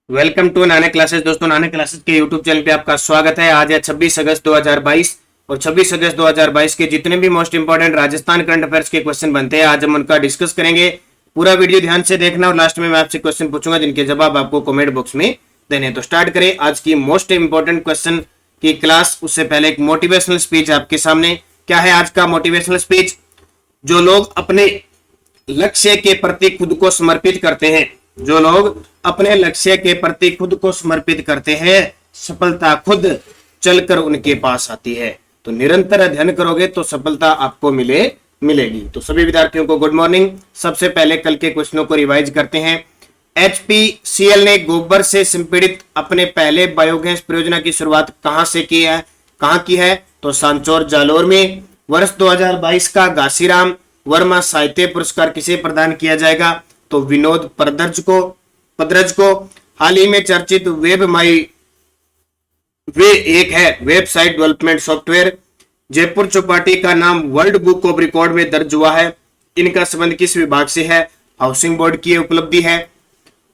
Welcome to नाने classes. दोस्तों, नाने क्लासेस के यूट्यूब चैनल पे आपका स्वागत है। आज है 26 अगस्त 2022 और 26 अगस्त 2022 के जितने भी most important Rajasthan current affairs के क्वेश्चन बनते हैं आज हम उनका डिस्कस करेंगे। पूरा वीडियो ध्यान से देखना और लास्ट में मैं आपसे क्वेश्चन पूछूंगा जिनके जवाब आपको कमेंट बॉक्स में देने। तो स्टार्ट करें आज की मोस्ट इंपोर्टेंट क्वेश्चन की क्लास। उससे पहले एक मोटिवेशनल स्पीच आपके सामने। क्या है आज का मोटिवेशनल स्पीच? जो लोग अपने लक्ष्य के प्रति खुद को समर्पित करते हैं, जो लोग अपने लक्ष्य के प्रति खुद को समर्पित करते हैं, सफलता खुद चलकर उनके पास आती है। तो निरंतर अध्ययन करोगे तो सफलता आपको मिलेगी। तो सभी विद्यार्थियों को गुड मॉर्निंग। सबसे पहले कल के क्वेश्चनों को रिवाइज करते हैं। एचपीसीएल ने गोबर से संपीड़ित अपने पहले बायोगैस परियोजना की शुरुआत कहां की है? तो सांचौर जालोर में। वर्ष 2022 का घासीराम वर्मा साहित्य पुरस्कार किसे प्रदान किया जाएगा? तो विनोद पद्रज को। हाल ही में चर्चित वे एक है website development software. Jaipur Chowpatty का नाम वर्ल्ड बुक ऑफ रिकॉर्ड में दर्ज हुआ है। इनका संबंध किस विभाग से है? हाउसिंग बोर्ड की उपलब्धि है।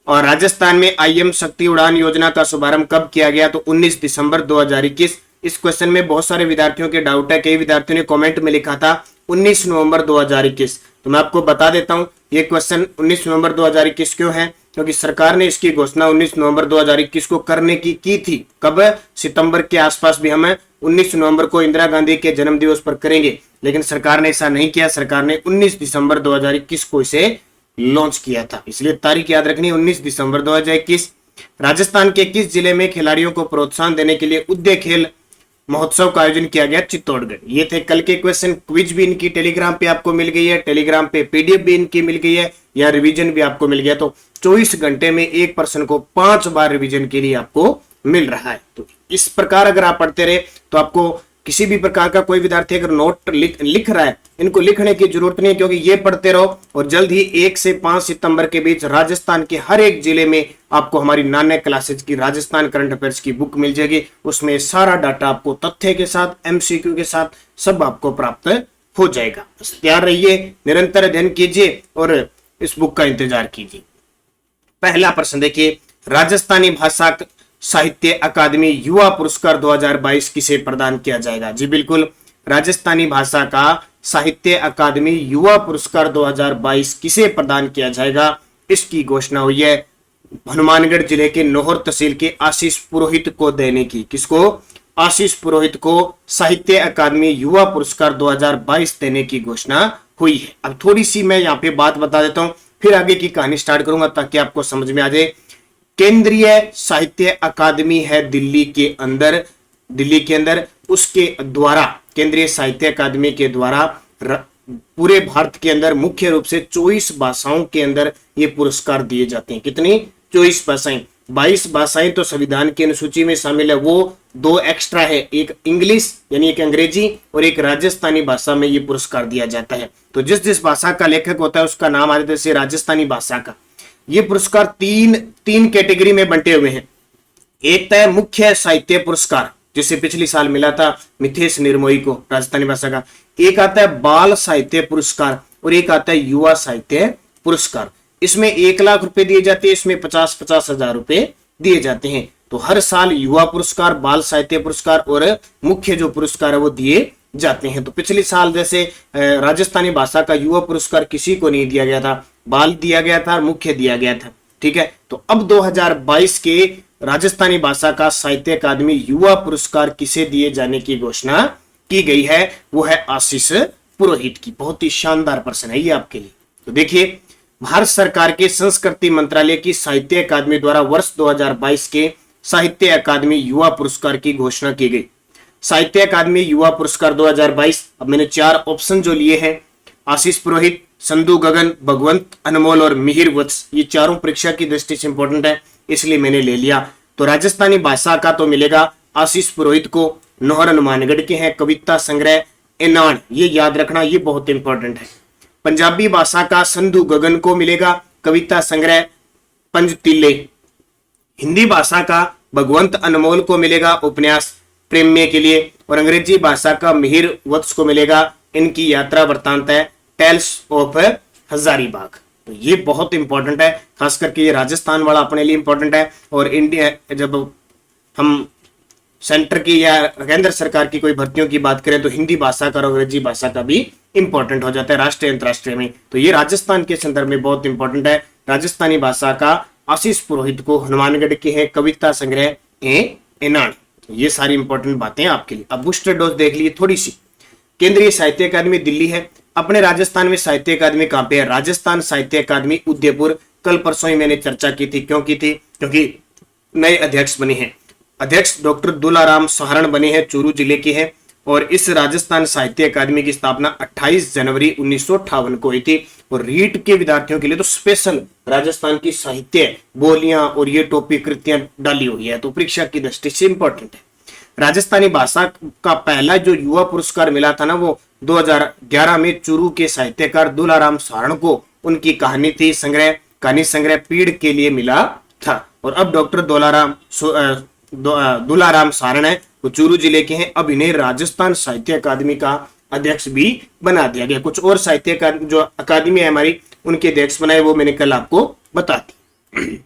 और राजस्थान में आईएम शक्ति उड़ान योजना का शुभारंभ कब किया गया? तो 19 दिसंबर 2021। इस क्वेश्चन में बहुत सारे विद्यार्थियों के डाउट है। कई विद्यार्थियों ने कमेंट में लिखा था 19 नवंबर 2021। तो मैं आपको बता देता हूं ये क्वेश्चन 19 नवंबर 2021 क्यों है, क्योंकि सरकार ने इसकी घोषणा 19 नवंबर 2021 को करने की थी। कब? सितंबर के आसपास भी हम 19 नवंबर को इंदिरा गांधी के जन्म दिवस पर करेंगे, लेकिन सरकार ने ऐसा नहीं किया। सरकार ने 19 दिसंबर 2021 को इसे लॉन्च किया था, इसलिए तारीख याद रखनी 19 दिसंबर 2021। राजस्थान के किस जिले में खिलाड़ियों को प्रोत्साहन देने के लिए उद्योग खेल महोत्सव का आयोजन किया गया? चित्तौड़गढ़। ये थे कल के क्वेश्चन। क्विज भी इनकी टेलीग्राम पे आपको मिल गई है, टेलीग्राम पे पीडीएफ भी इनकी मिल गई है, या रिवीजन भी आपको मिल गया। तो 24 घंटे में एक पर्सन को 5 बार रिवीजन के लिए आपको मिल रहा है। तो इस प्रकार अगर आप पढ़ते रहे तो आपको किसी भी प्रकार का कोई विद्यार्थी अगर नोट लिख रहा है, इनको लिखने की जरूरत नहीं है, क्योंकि ये पढ़ते रहो और जल्द ही 1 से 5 सितंबर के बीच राजस्थान के हर एक जिले में आपको हमारी नाने क्लासेज की राजस्थान करंट अफेयर्स की बुक मिल जाएगी। उसमें सारा डाटा आपको तथ्य के साथ, एमसीक्यू के साथ सब आपको प्राप्त हो जाएगा। बस तैयार रहिए, निरंतर अध्ययन कीजिए और इस बुक का इंतजार कीजिए। पहला प्रश्न देखिए, राजस्थानी भाषा साहित्य अकादमी युवा पुरस्कार 2022 किसे प्रदान किया जाएगा? जी बिल्कुल, राजस्थानी भाषा का साहित्य अकादमी युवा पुरस्कार 2022 किसे प्रदान किया जाएगा? इसकी घोषणा हुई है हनुमानगढ़ जिले के नोहर तहसील के आशीष पुरोहित को देने की। किसको? आशीष पुरोहित को साहित्य अकादमी युवा पुरस्कार 2022 देने की घोषणा हुई है। अब थोड़ी सी मैं यहाँ पे बात बता देता हूं, फिर आगे की कहानी स्टार्ट करूंगा ताकि आपको समझ में आ जाए। केंद्रीय साहित्य अकादमी है दिल्ली के अंदर, उसके द्वारा केंद्रीय साहित्य अकादमी के द्वारा पूरे भारत के अंदर मुख्य रूप से 24 भाषाओं के अंदर ये पुरस्कार दिए जाते हैं। कितनी? 24 भाषाएं। 22 भाषाएं तो संविधान की अनुसूची में शामिल है, वो 2 एक्स्ट्रा है, एक इंग्लिश यानी एक अंग्रेजी और एक राजस्थानी भाषा में ये पुरस्कार दिया जाता है। तो जिस भाषा का लेखक होता है उसका नाम आ जाता है राजस्थानी भाषा का। ये पुरस्कार तीन कैटेगरी में बंटे हुए हैं। एक तो है मुख्य साहित्य पुरस्कार, जिसे पिछली साल मिला था मिथेश निर्मोही को राजस्थानी भाषा का। एक आता है बाल साहित्य पुरस्कार और एक आता है युवा साहित्य पुरस्कार। इसमें 1 लाख रुपए दिए जाते हैं, इसमें 50-50 हजार रुपए दिए जाते हैं। तो हर साल युवा पुरस्कार, बाल साहित्य पुरस्कार और मुख्य जो पुरस्कार है वो दिए जाते हैं। तो पिछले साल जैसे राजस्थानी भाषा का युवा पुरस्कार किसी को नहीं दिया गया था, बाल दिया गया था, मुख्य दिया गया था। ठीक है, तो अब 2022 के राजस्थानी भाषा का साहित्य अकादमी युवा पुरस्कार किसे दिए जाने की घोषणा की गई है? वो है आशीष पुरोहित की। बहुत ही शानदार प्रश्न है ये आपके लिए। तो देखिए, भारत सरकार के संस्कृति मंत्रालय की साहित्य अकादमी द्वारा वर्ष 2022 के साहित्य अकादमी युवा पुरस्कार की घोषणा की गई। साहित्य अकादमी युवा पुरस्कार 2022, अब मैंने 4 ऑप्शन जो लिए हैं, आशीष पुरोहित, संधु गगन, भगवंत अनमोल और मिहिर वत्स, ये चारों परीक्षा की दृष्टि से इंपॉर्टेंट है, इसलिए मैंने ले लिया। तो राजस्थानी भाषा का तो मिलेगा आशीष पुरोहित को, नोहर हनुमानगढ़ के हैं, कविता संग्रह एनान, ये याद रखना, ये बहुत इंपॉर्टेंट है। पंजाबी भाषा का संधु गगन को मिलेगा कविता संग्रह पंजतीले। हिंदी भाषा का भगवंत अनमोल को मिलेगा उपन्यास प्रेम्य के लिए, और अंग्रेजी भाषा का मिहिर वत्स को मिलेगा इनकी यात्रा वृत्तांत है टेल्स ऑफ हजारीबाग। तो ये बहुत इंपॉर्टेंट है, खास करके ये राजस्थान वाला अपने लिए इंपॉर्टेंट है। और इंडिया, जब हम सेंटर की या केंद्र सरकार की कोई भर्तियों की बात करें तो हिंदी भाषा का और अंग्रेजी भाषा का भी इंपॉर्टेंट हो जाता है राष्ट्रीय अंतरराष्ट्रीय में। तो ये राजस्थान के संदर्भ में बहुत इंपॉर्टेंट है। राजस्थानी भाषा का आशीष पुरोहित को हनुमानगढ़ की है कविता संग्रह एनान। तो ये सारी इंपॉर्टेंट बातें आपके लिए। अब बूस्टर डोज देख लीजिए थोड़ी सी। केंद्रीय साहित्य अकादमी दिल्ली है। अपने राजस्थान में साहित्य अकादमी कहां पे है? राजस्थान साहित्य अकादमी उदयपुर। कल परसों ही मैंने चर्चा की थी। क्यों की थी? क्योंकि नए अध्यक्ष बने हैं। अध्यक्ष डॉक्टर दुलाराम सहारण बने हैं, चूरू जिले के हैं। और इस राजस्थान साहित्य अकादमी की स्थापना 28 जनवरी 1958 को हुई थी। और रीट के विद्यार्थियों के लिए तो स्पेशल राजस्थान की साहित्य बोलियां और ये टॉपिक कृतियां डाली हुई है, तो परीक्षा की दृष्टि से इंपॉर्टेंट है। राजस्थानी भाषा का पहला जो युवा पुरस्कार मिला था ना, वो 2011 में चूरू के साहित्यकार दुलाराम सहारण को उनकी कहानी संग्रह पीड़ के लिए मिला था। और अब डॉक्टर दुलाराम सहारण है, वो चूरू जिले के हैं। अब इन्हें राजस्थान साहित्य अकादमी का अध्यक्ष भी बना दिया गया। कुछ और साहित्य जो अकादमी है हमारी, उनके अध्यक्ष बनाए, वो मैंने कल आपको बता दी।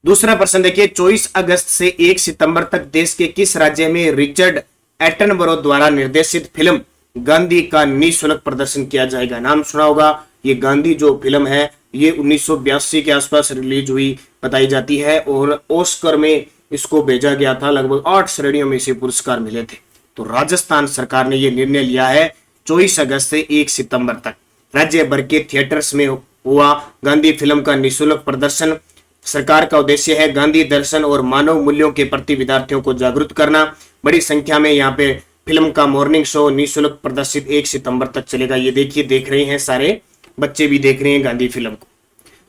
दूसरा प्रश्न देखिए, 24 अगस्त से 1 सितंबर तक देश के किस राज्य में रिचर्ड एटनबरो द्वारा निर्देशित फिल्म गांधी का निःशुल्क प्रदर्शन किया जाएगा? नाम सुना होगा। ये गांधी जो फिल्म है ये 1982 के आसपास रिलीज हुई बताई जाती है। और ऑस्कर में इसको भेजा गया था। लगभग 8 श्रेणियों में इसे पुरस्कार मिले थे। तो राजस्थान सरकार ने यह निर्णय लिया है 24 अगस्त से 1 सितंबर तक राज्य भर के थिएटर्स में हुआ गांधी फिल्म का निःशुल्क प्रदर्शन। सरकार का उद्देश्य है गांधी दर्शन और मानव मूल्यों के प्रति विद्यार्थियों को जागरूक करना। बड़ी संख्या में यहाँ पे फिल्म का मॉर्निंग शो निःशुल्क प्रदर्शित 1 सितंबर तक चलेगा। ये देखिए, देख रहे हैं सारे बच्चे भी देख रहे हैं गांधी फिल्म को।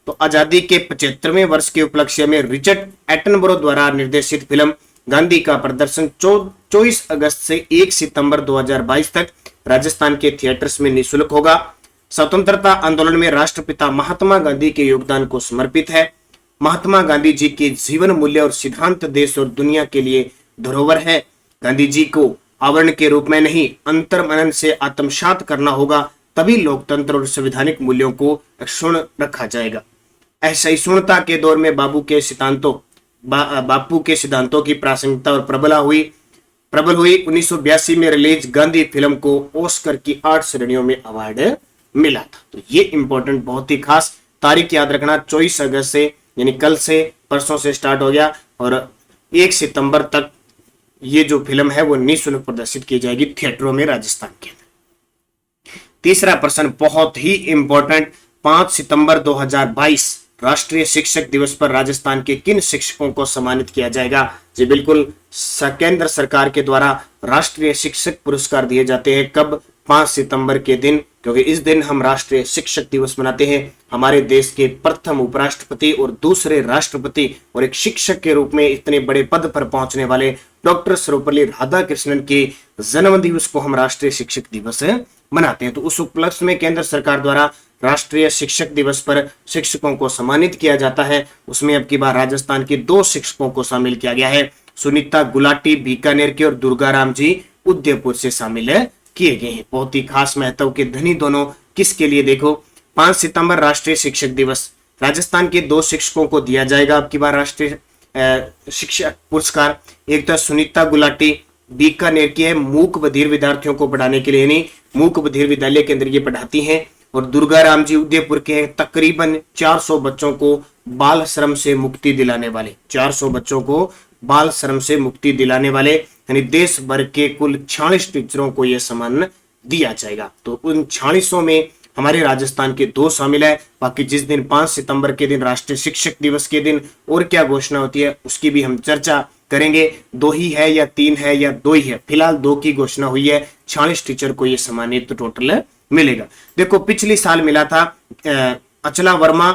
तो आजादी के 75वें वर्ष के उपलक्ष्य में रिचर्ड एटनबरो द्वारा निर्देशित फिल्म गांधी का प्रदर्शन 24 अगस्त से 1 सितंबर 2022 तक राजस्थान के थिएटर्स में निःशुल्क होगा। स्वतंत्रता आंदोलन में राष्ट्रपिता महात्मा गांधी के योगदान को समर्पित है। महात्मा गांधी जी के जीवन मूल्य और सिद्धांत देश और दुनिया के लिए धरोहर है। गांधी जी को आवरण के रूप में नहीं, अंतर मनन से आत्मसात करना होगा, तभी लोकतंत्र और संवैधानिक मूल्यों को अक्षुण्ण रखा जाएगा। असहिष्णुता के दौर में बापू के सिद्धांतों की प्रासंगिकता और प्रबल हुई। 1982 में रिलीज गांधी फिल्म को ऑस्कर की 8 श्रेणियों में अवार्ड मिला था। तो ये इंपॉर्टेंट, बहुत ही खास तारीख याद रखना। 24 अगस्त से यानी कल से, परसों से स्टार्ट हो गया और 1 सितंबर तक ये जो फिल्म है वो निःशुल्क प्रदर्शित की जाएगी थिएटरों में राजस्थान के। तीसरा प्रश्न बहुत ही इंपॉर्टेंट, 5 सितंबर 2022 राष्ट्रीय शिक्षक दिवस पर राजस्थान के किन शिक्षकों को सम्मानित किया जाएगा? जी बिल्कुल, केंद्र सरकार के द्वारा राष्ट्रीय शिक्षक पुरस्कार दिए जाते हैं। कब? 5 सितंबर के दिन, क्योंकि इस दिन हम राष्ट्रीय शिक्षक दिवस मनाते हैं। हमारे देश के प्रथम उपराष्ट्रपति और दूसरे राष्ट्रपति और एक शिक्षक के रूप में इतने बड़े पद पर पहुंचने वाले डॉक्टर सर्वपल्ली राधाकृष्णन के जन्म दिवस को हम राष्ट्रीय शिक्षक दिवस मनाते हैं। तो उस उपलक्ष्य में केंद्र सरकार द्वारा राष्ट्रीय शिक्षक दिवस पर शिक्षकों को सम्मानित किया जाता है। उसमें अब की बार राजस्थान के 2 शिक्षकों को शामिल किया गया है। सुनीता गुलाटी बीकानेर के और दुर्गाराम जी उदयपुर से शामिल किए गए हैं। बहुत ही खास महत्व के धनी दोनों। किसके लिए? देखो, 5 सितंबर राष्ट्रीय शिक्षक दिवस, राजस्थान के 2 शिक्षकों को दिया जाएगा अब की बार राष्ट्रीय शिक्षक पुरस्कार। एक तो सुनीता गुलाटी बीकानेर की है, मूक बधिर विद्यार्थियों को पढ़ाने के लिए, नहीं मूक बधिर विद्यालय के अंदर ये पढ़ाती हैं। और दुर्गाराम जी उदयपुर के हैं, तकरीबन 400 बच्चों को बाल श्रम से मुक्ति दिलाने वाले, 400 बच्चों को बाल श्रम से मुक्ति दिलाने वाले, यानी देश भर के कुल 46 टीचरों को यह सम्मान दिया जाएगा। तो उन 46 में हमारे राजस्थान के 2 शामिल है। बाकी जिस दिन 5 सितंबर के दिन राष्ट्रीय शिक्षक दिवस के दिन और क्या घोषणा होती है उसकी भी हम चर्चा करेंगे। 2 ही है या 3 है या 2 ही है? फिलहाल 2 की घोषणा हुई है। 46 टीचर को यह सम्मानित तो टोटल मिलेगा। देखो, पिछले साल मिला था अचला वर्मा,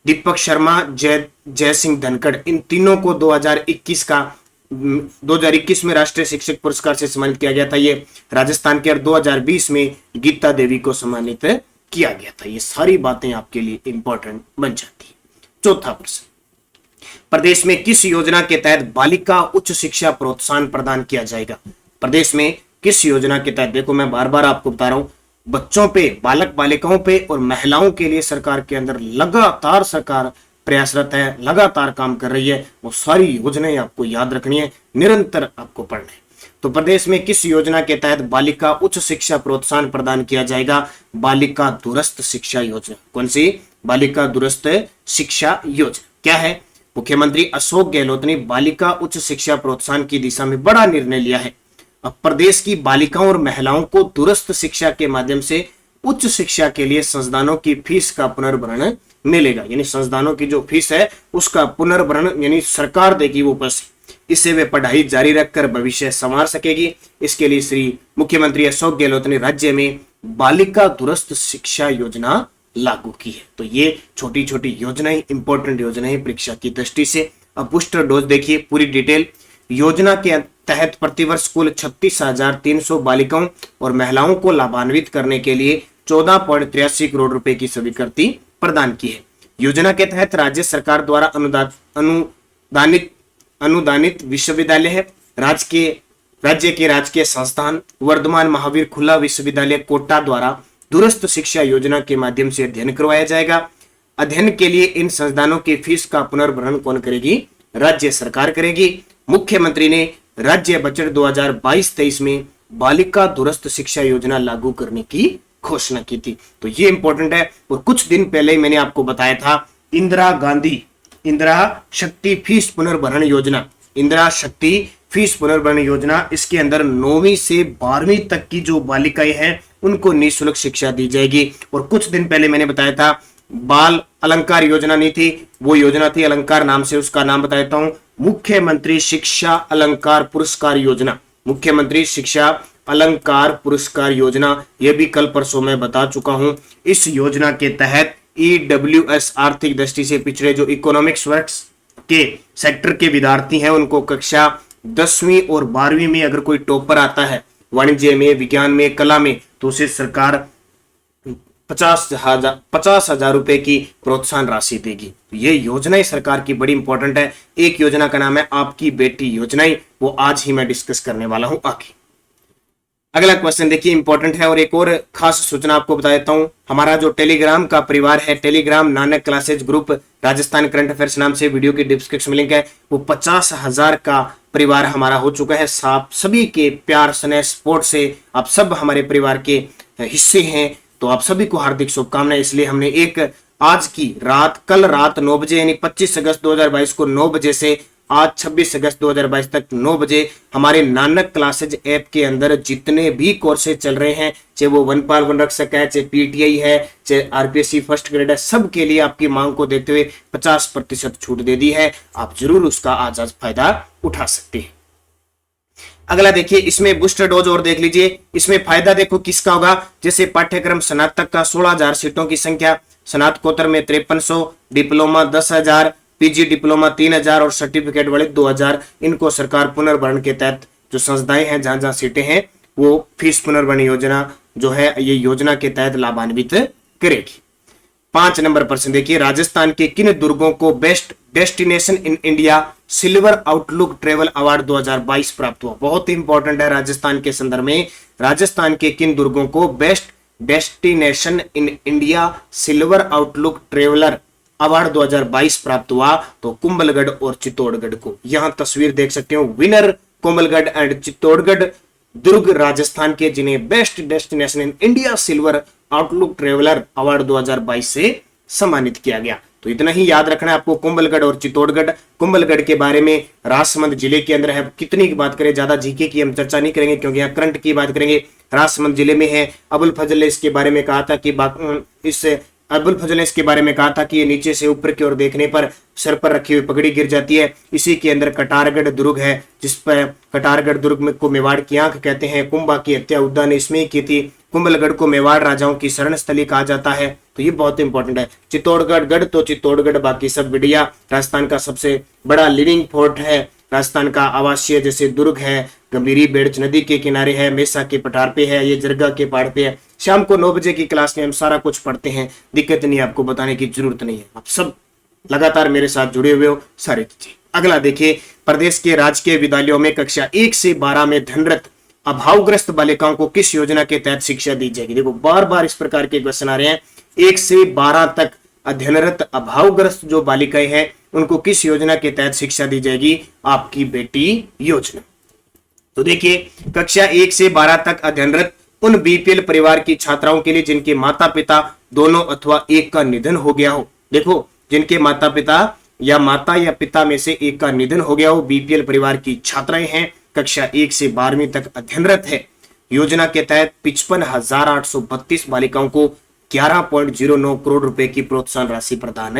दीपक शर्मा, जय सिंह धनखड़, इन तीनों को 2021 में राष्ट्रीय शिक्षक पुरस्कार से सम्मानित किया गया था ये राजस्थान के। और 2020 में गीता देवी को सम्मानित किया गया था। ये सारी बातें आपके लिए इंपॉर्टेंट बन जाती है। चौथा प्रश्न, प्रदेश में किस योजना के तहत बालिका उच्च शिक्षा प्रोत्साहन प्रदान किया जाएगा? प्रदेश में किस योजना के तहत? देखो, मैं बार बार आपको बता रहा हूं, बच्चों पे, बालक बालिकाओं पे और महिलाओं के लिए सरकार के अंदर लगातार सरकार प्रयासरत है, लगातार काम कर रही है। वो सारी योजनाएं आपको याद रखनी है, निरंतर आपको पढ़ना है। तो प्रदेश में किस योजना के तहत बालिका उच्च शिक्षा प्रोत्साहन प्रदान किया जाएगा? बालिका दूरस्थ शिक्षा योजना। कौन सी? बालिका दूरस्थ शिक्षा योजना। क्या है? मुख्यमंत्री अशोक गहलोत ने बालिका उच्च शिक्षा प्रोत्साहन की दिशा में बड़ा निर्णय लिया है। अब प्रदेश की बालिकाओं और महिलाओं को दूरस्थ शिक्षा के माध्यम से उच्च शिक्षा के लिए संस्थानों की फीस का पुनर्भरण मिलेगा। यानी संस्थानों की जो फीस है उसका पुनर्भरण यानी सरकार देगी वो पैसे। इससे वे पढ़ाई जारी रखकर भविष्य संवार सकेगी। इसके लिए श्री मुख्यमंत्री अशोक गहलोत ने राज्य में बालिका दूरस्थ शिक्षा योजना लागू की है। तो ये छोटी छोटी योजनाएं, इंपॉर्टेंट योजनाएं परीक्षा की दृष्टि से। अब बूस्टर डोज देखिए पूरी डिटेल। योजना के तहत प्रतिवर्ष कुल 36,300 बालिकाओं और महिलाओं को लाभान्वित करने के लिए 14.83 करोड़ रुपए की स्वीकृति प्रदान की है। योजना के तहत राज्य सरकार द्वारा अनुदानित विश्वविद्यालय है, राज्य के राजकीय संस्थान वर्धमान महावीर खुला विश्वविद्यालय कोटा द्वारा दूरस्थ शिक्षा योजना के माध्यम से अध्ययन करवाया जाएगा। अध्ययन के लिए इन संस्थानों की फीस का पुनर्भरण कौन करेगी? राज्य सरकार करेगी। मुख्यमंत्री ने राज्य बजट 2022-23 में बालिका दूरस्थ शिक्षा योजना लागू करने की घोषणा की थी। तो ये इंपॉर्टेंट है। और कुछ दिन पहले मैंने आपको बताया था इंदिरा शक्ति फीस पुनर्भरण योजना, इंदिरा शक्ति फीस पुनर्भरण योजना। इसके अंदर 9वीं से 12वीं तक की जो बालिकाएं हैं उनको निःशुल्क शिक्षा दी जाएगी। और कुछ दिन पहले मैंने बताया था बाल अलंकार योजना नहीं थी, वो योजना थी अलंकार नाम से, उसका नाम बता देता हूं, मुख्यमंत्री शिक्षा अलंकार पुरस्कार योजना। मुख्यमंत्री शिक्षा अलंकार पुरस्कार योजना, यह भी कल परसों में बता चुका हूं। इस योजना के तहत EWS आर्थिक दृष्टि से पिछड़े जो इकोनॉमिक्स वर्क्स के सेक्टर के विद्यार्थी हैं उनको कक्षा 10वीं और 12वीं में अगर कोई टॉपर आता है वाणिज्य में, विज्ञान में, कला में, तो उसे सरकार 50,000 रुपए की प्रोत्साहन राशि देगी। ये योजनाएं सरकार की बड़ी इंपॉर्टेंट है। एक योजना का नाम है आपकी बेटी योजनाएं, वो आज ही मैं डिस्कस करने वाला हूं आगे। अगला क्वेश्चन देखिए इंपॉर्टेंट है। और एक और खास सूचना आपको बता देता हूं, हमारा जो टेलीग्राम का परिवार है, Telegram Nanak classes group Rajasthan current affairs नाम से, वीडियो की डिस्क्रिप्शन में लिंक है, वो 50,000 का परिवार हमारा हो चुका है। आप सभी के प्यार स्नेह सपोर्ट से आप सब हमारे परिवार के हिस्से हैं, तो आप सभी को हार्दिक शुभकामनाएं। इसलिए हमने कल रात 9 बजे यानी 25 अगस्त 2022 को 9 बजे से आज 26 अगस्त 2022 तक 9 बजे हमारे नानक क्लासेज ऐप के अंदर जितने भी कोर्सेज चल रहे हैं, चाहे वो वनपाल वनरक्षक है, चाहे PTI है, चाहे RPSC फर्स्ट ग्रेड है, सब के लिए आपकी मांग को देखते हुए 50% छूट दे दी है। आप जरूर उसका आज फायदा उठा सकते हैं। अगला देखिए, इसमें बूस्टर डोज और देख लीजिए। इसमें फायदा देखो किसका होगा, जैसे पाठ्यक्रम स्नातक का 16,000 सीटों की संख्या, स्नातकोत्तर में 5300, डिप्लोमा 10,000, PG डिप्लोमा 3,000 और सर्टिफिकेट वाले 2,000। इनको सरकार पुनर्भरण के तहत जो संस्थाएं हैं जहां जहां सीटें हैं वो फीस पुनर्भरण योजना जो है ये योजना के तहत लाभान्वित करेगी। 5 नंबर प्रश्न देखिए, राजस्थान के किन दुर्गों को best destination in India silver outlook travel award 2022 प्राप्त हुआ? बहुत ही इंपॉर्टेंट है राजस्थान के संदर्भ में। राजस्थान के किन दुर्गों को best destination in India silver outlook traveller award 2022 प्राप्त हुआ? तो कुंभलगढ़ और चित्तौड़गढ़ को। यहां तस्वीर देख सकते हो, विनर कुंभलगढ़ एंड चित्तौड़गढ़ दुर्ग राजस्थान के, जिन्हें best destination in India silver outlook traveller award 2022 से सम्मानित किया गया। तो इतना ही याद रखना है आपको, कुंभलगढ़ और चित्तौड़गढ़। कुंभलगढ़ के बारे में राजसमंद जिले के अंदर है। कितनी की बात करें, ज्यादा जीके की हम चर्चा नहीं करेंगे क्योंकि यहाँ करंट की बात करेंगे। राजसमंद जिले में है। अबुल फजल ने इसके बारे में कहा था कि अबुल फजल ने इसके बारे में कहा था कि ये नीचे से ऊपर की ओर देखने पर सर पर रखी हुई पगड़ी गिर जाती है। इसी के अंदर कटारगढ़ दुर्ग है, जिस पर कटारगढ़ दुर्ग में को मेवाड़ की आंख कहते हैं। कुंभा की हत्या उद्दा ने इसमें की थी। कुंभलगढ़ को मेवाड़ राजाओं की शरण स्थली कहा जाता है। तो ये बहुत इंपॉर्टेंट है। चित्तौड़गढ़ तो चित्तौड़गढ़, बाकी सब बढ़िया। राजस्थान का सबसे बड़ा लिविंग फोर्ट है। राजस्थान का आवासीय जैसे दुर्ग है, गंभीरी बेड़च नदी के किनारे है, मेसा के पठार पे है, ये जरगा के पहाड़ पे है। शाम को 9 बजे की क्लास में हम सारा कुछ पढ़ते हैं, दिक्कत नहीं, आपको बताने की जरूरत नहीं है। आप सब लगातार मेरे साथ जुड़े हुए हो सारी चीजें। अगला देखिए, प्रदेश के राजकीय विद्यालयों में कक्षा 1 से 12 में धनरत अभावग्रस्त बालिकाओं को किस योजना के तहत शिक्षा दी जाएगी। देखो बार बार इस प्रकार के क्वेश्चन आ रहे हैं। 1 से 12 तक अध्ययनरत अभावग्रस्त जो बालिकाएं हैं उनको किस योजना के तहत शिक्षा दी जाएगी, आपकी बेटी योजना। तो देखिए कक्षा 1 से 12 तक अध्ययनरत उन बीपीएल परिवार की छात्राओं के लिए जिनके माता पिता दोनों अथवा एक का निधन हो गया हो। देखो जिनके माता पिता या माता या पिता में से एक का निधन हो गया हो, बीपीएल परिवार की छात्राएं हैं, कक्षा 1 से 12वीं तक अध्ययनरत है। योजना के तहत 55,832 बालिकाओं को 11.09 करोड़ रुपए की प्रोत्साहन राशि प्रदान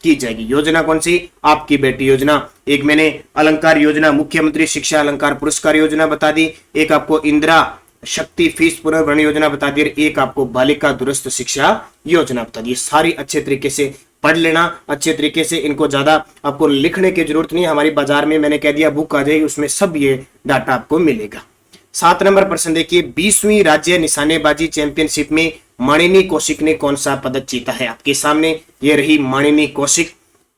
की जाएगी। योजना कौन सी, आपकी बेटी योजना। एक मैंने अलंकार योजना, मुख्यमंत्री शिक्षा अलंकार पुरस्कार योजना बता दी, एक आपको इंदिरा शक्ति फीस पुनर्भरण योजना बता दी, एक आपको बालिका दूरस्थ शिक्षा योजना बता दी। सारी अच्छे तरीके से पढ़ लेना, अच्छे तरीके से इनको ज्यादा आपको लिखने की जरूरत नहीं। हमारी बाजार में मैंने कह दिया बुक आ जाएगी, उसमें सब ये डाटा आपको मिलेगा। 7 नंबर प्रश्न देखिए, 20वीं राज्य निशानेबाजी चैंपियनशिप में मानिनी कौशिक ने कौन सा पदक जीता है। आपके सामने ये रही मानिनी कौशिक,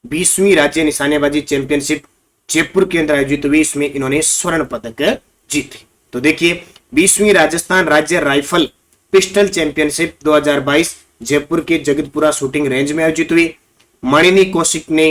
20वीं राज्य निशानेबाजी चैंपियनशिप जयपुर के अंदर आयोजित हुई, इसमें इन्होंने स्वर्ण पदक जीते। तो देखिए 20वीं राजस्थान राज्य राइफल पिस्टल चैंपियनशिप 2022 जयपुर के जगतपुरा शूटिंग रेंज में आयोजित हुई। मानिनी कौशिक ने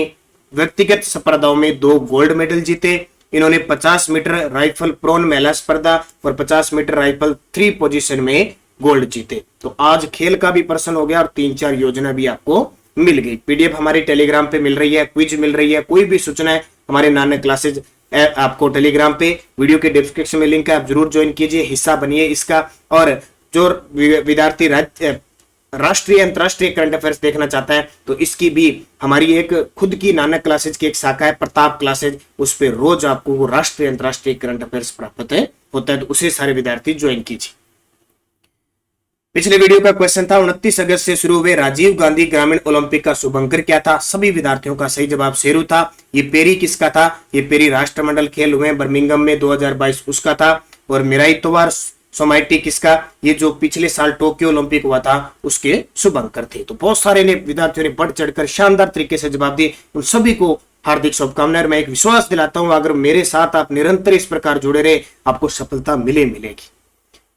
व्यक्तिगत स्पर्धाओं में 2 गोल्ड मेडल जीते। इन्होंने 50 मीटर राइफल प्रोन महिला स्पर्धा और 50 मीटर राइफल 3 पोजीशन में गोल्ड जीते। तो आज खेल का भी प्रश्न हो गया और 3-4 योजना भी आपको मिल गई। पीडीएफ हमारे टेलीग्राम पे मिल रही है, क्विज मिल रही है, कोई भी सूचना है हमारे नानक क्लासेज आपको टेलीग्राम पे वीडियो के डिस्क्रिप्शन में लिंक है, आप जरूर ज्वाइन कीजिए, हिस्सा बनिए इसका। और जो विद्यार्थी राष्ट्रीय अंतरराष्ट्रीय करंट अफेयर्स देखना चाहता है तो इसकी भी हमारी एक खुद की नानक क्लासेज की एक शाखा है प्रताप क्लासेज, उस पर रोज आपको वो राष्ट्रीय अंतरराष्ट्रीय करंट अफेयर्स प्राप्त होता है, तो उसे सारे विद्यार्थी ज्वाइन कीजिए। पिछले वीडियो का क्वेश्चन था 29 अगस्त से शुरू हुए राजीव गांधी ग्रामीण ओलंपिक का शुभंकर क्या था। सभी विद्यार्थियों का सही जवाब शेरू था। ये पेरी किसका था, ये पेरी राष्ट्रमंडल खेल हुए बर्मिंघम में 2022 उसका था। और मिराई तोवार सोमाइटी किसका, ये जो पिछले साल टोक्यो ओलंपिक हुआ था उसके शुभंकर थे। तो बहुत सारे विद्यार्थियों ने बढ़ चढ़कर शानदार तरीके से जवाब दिए, उन सभी को हार्दिक शुभकामनाएं। मैं एक विश्वास दिलाता हूं अगर मेरे साथ आप निरंतर इस प्रकार जुड़े रहे आपको सफलता मिलेगी।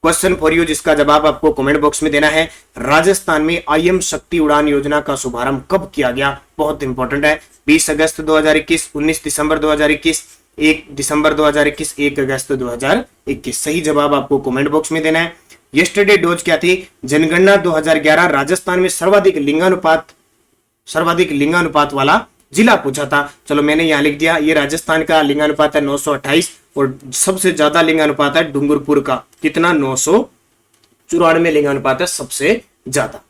क्वेश्चन फॉर यू जिसका जवाब आपको कमेंट बॉक्स में देना है। राजस्थान में आईएम शक्ति उड़ान योजना का शुभारंभ कब किया गया, बहुत इंपॉर्टेंट है। 20 अगस्त 2021, 19 दिसंबर 2021, 1 दिसंबर 2021, 1 अगस्त 2021। सही जवाब आपको कमेंट बॉक्स में देना है। यस्टरडे डोज क्या थी, जनगणना 2011 राजस्थान में सर्वाधिक लिंगानुपात वाला जिला पूछा था। चलो मैंने यहां लिख दिया, ये राजस्थान का लिंगानुपात है 928 और सबसे ज्यादा लिंगानुपात है डूंगरपुर का, कितना 994 लिंगानुपात है सबसे ज्यादा।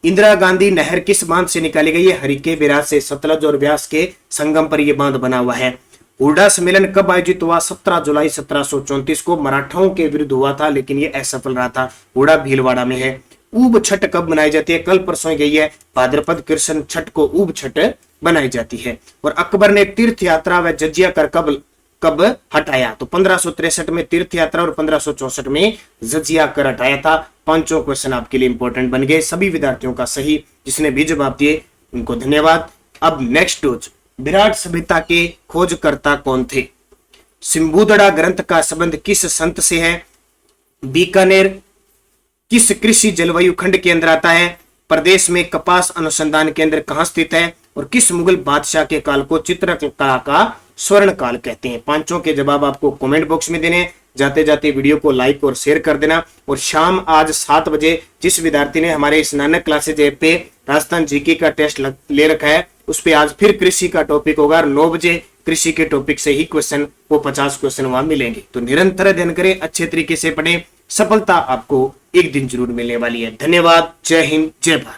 इंदिरा गांधी नहर किस बांध से निकाली गई है, हरिके बैराज से। सतलज और ब्यास के संगम पर यह बांध बना हुआ है। हुड्डा सम्मेलन कब आयोजित हुआ, 17 जुलाई 1734 को। मराठाओं के विरुद्ध हुआ था लेकिन यह असफल रहा था। हुड्डा भीलवाड़ा में है। ऊब छठ कब मनाई जाती है, कल परसों गई है, भाद्रपद कृष्ण छठ को ऊब छठ बनाई जाती है। और अकबर ने तीर्थ यात्रा व जजिया कर कब हटाया, तो 1563 में तीर्थ यात्रा और 1564 में जजिया कर हटाया था। 5 क्वेश्चन आपके लिए इंपॉर्टेंट बन गए। सभी विद्यार्थियों का सही जिसने भी जवाब दिए उनको धन्यवाद। अब नेक्स्ट डोज, विराट सभ्यता के खोजकर्ता कौन थे। सिंबुदड़ा ग्रंथ का संबंध किस संत से है। बीकानेर किस कृषि जलवायु खंड के अंदर आता है। प्रदेश में कपास अनुसंधान केंद्र कहां स्थित है। और किस मुगल बादशाह के काल को चित्रकला का स्वर्ण काल कहते हैं। 5 के जवाब आपको कमेंट बॉक्स में देने। जाते जाते वीडियो को लाइक और शेयर कर देना। और शाम आज 7 बजे जिस विद्यार्थी ने हमारे इस नानक क्लासेज ऐप पे राजस्थान जीके का टेस्ट ले रखा है उस पे आज फिर कृषि का टॉपिक होगा। 9 बजे कृषि के टॉपिक से ही क्वेश्चन, वो 50 क्वेश्चन वहां मिलेंगे। तो निरंतर अध्ययन करें, अच्छे तरीके से पढ़ें, सफलता आपको एक दिन जरूर मिलने वाली है। धन्यवाद। जय हिंद, जय भारत।